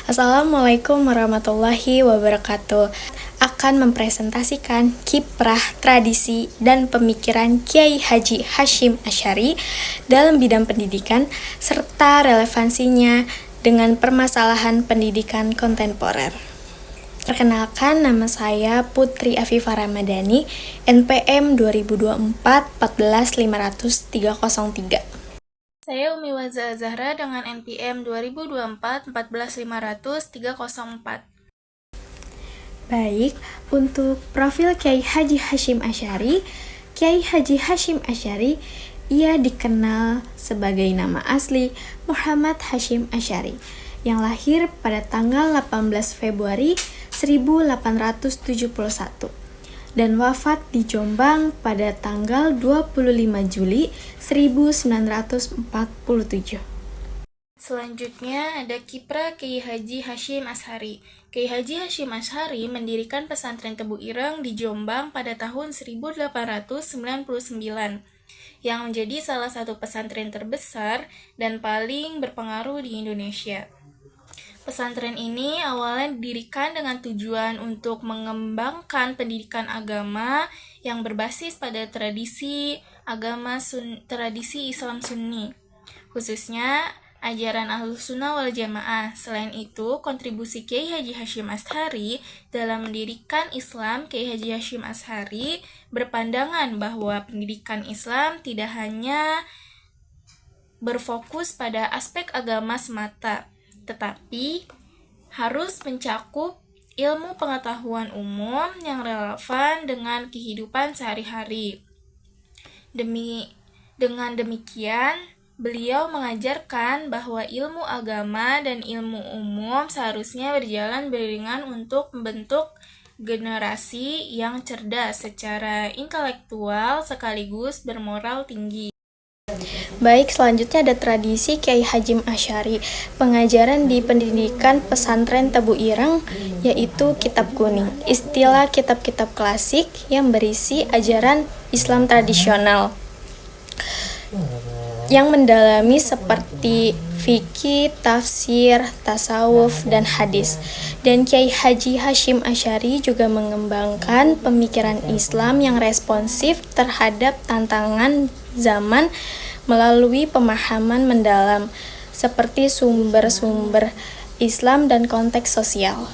Assalamualaikum warahmatullahi wabarakatuh. Akan mempresentasikan kiprah, tradisi, dan pemikiran Kiai Haji Hasyim Asy'ari dalam bidang pendidikan serta relevansinya dengan permasalahan pendidikan kontemporer. Perkenalkan, nama saya Putri Afifah Ramadhani, NPM 2024 1450303. Saya Umi Waza Zahra dengan NPM 2024 14500-304. Baik, untuk profil Kiai Haji Hasyim Asy'ari, Kiai Haji Hasyim Asy'ari ia dikenal sebagai nama asli Muhammad Hasyim Asy'ari yang lahir pada tanggal 18 Februari 1871 dan wafat di Jombang pada tanggal 25 Juli 1947. Selanjutnya ada kiprah Kiai Haji Hasyim Asy'ari. Kiai Haji Hasyim Asy'ari mendirikan pesantren Tebu Ireng di Jombang pada tahun 1899 yang menjadi salah satu pesantren terbesar dan paling berpengaruh di Indonesia. Pesantren ini awalnya didirikan dengan tujuan untuk mengembangkan pendidikan agama yang berbasis pada tradisi tradisi Islam Sunni, khususnya ajaran Ahlus Sunnah wal Jamaah. Selain itu, kontribusi Kiai Haji Hasyim Asy'ari dalam mendirikan Islam, Kiai Haji Hasyim Asy'ari berpandangan bahwa pendidikan Islam tidak hanya berfokus pada aspek agama semata, tetapi harus mencakup ilmu pengetahuan umum yang relevan dengan kehidupan sehari-hari. Dengan demikian, beliau mengajarkan bahwa ilmu agama dan ilmu umum seharusnya berjalan beriringan untuk membentuk generasi yang cerdas secara intelektual sekaligus bermoral tinggi. Baik, selanjutnya ada tradisi Kiai Hasyim Asy'ari, pengajaran di pendidikan pesantren Tebu Ireng, yaitu kitab kuning, istilah kitab-kitab klasik yang berisi ajaran Islam tradisional, yang mendalami seperti fikih, tafsir, tasawuf, dan hadis. Dan Kiai Haji Hasyim Asy'ari juga mengembangkan pemikiran Islam yang responsif terhadap tantangan zaman melalui pemahaman mendalam seperti sumber-sumber Islam dan konteks sosial.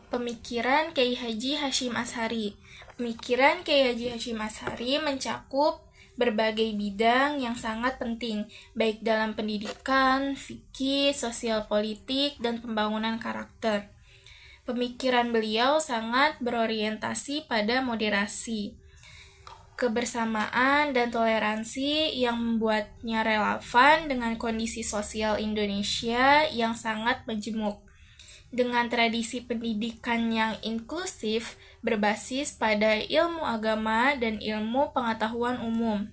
Pemikiran Kiai Haji Hasyim Asy'ari. Pemikiran Kiai Haji Hasyim Asy'ari mencakup berbagai bidang yang sangat penting, baik dalam pendidikan, fikih, sosial politik, dan pembangunan karakter. Pemikiran beliau sangat berorientasi pada moderasi, kebersamaan, dan toleransi yang membuatnya relevan dengan kondisi sosial Indonesia yang sangat majemuk. Dengan tradisi pendidikan yang inklusif berbasis pada ilmu agama dan ilmu pengetahuan umum,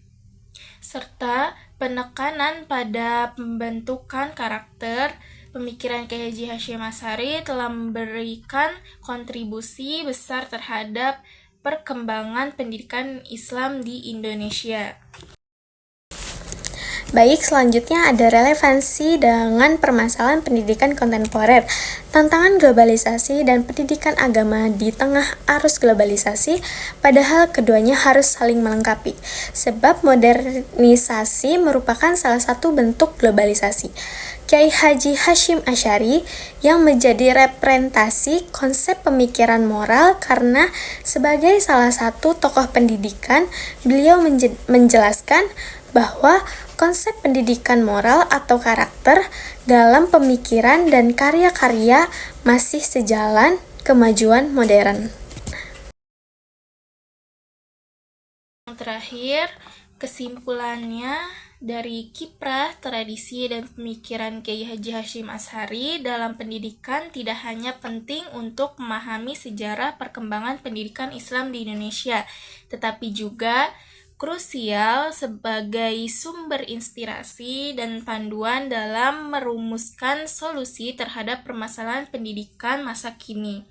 serta penekanan pada pembentukan karakter, pemikiran Kiai Haji Hasyim Asy'ari telah memberikan kontribusi besar terhadap perkembangan pendidikan Islam di Indonesia. Baik, selanjutnya ada relevansi dengan permasalahan pendidikan kontemporer, tantangan globalisasi dan pendidikan agama di tengah arus globalisasi, padahal keduanya harus saling melengkapi, sebab modernisasi merupakan salah satu bentuk globalisasi. Kiai Haji Hasyim Asy'ari yang menjadi representasi konsep pemikiran moral karena sebagai salah satu tokoh pendidikan, beliau menjelaskan bahwa konsep pendidikan moral atau karakter dalam pemikiran dan karya-karya masih sejalan kemajuan modern. Yang terakhir, kesimpulannya dari kiprah, tradisi, dan pemikiran Kiai Haji Hasyim Asy'ari dalam pendidikan tidak hanya penting untuk memahami sejarah perkembangan pendidikan Islam di Indonesia, tetapi juga krusial sebagai sumber inspirasi dan panduan dalam merumuskan solusi terhadap permasalahan pendidikan masa kini.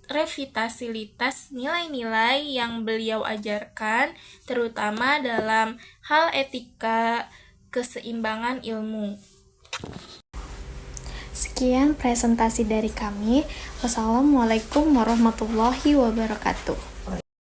Revitalitas nilai-nilai yang beliau ajarkan, terutama dalam hal etika keseimbangan ilmu. Sekian presentasi dari kami. Wassalamualaikum warahmatullahi wabarakatuh.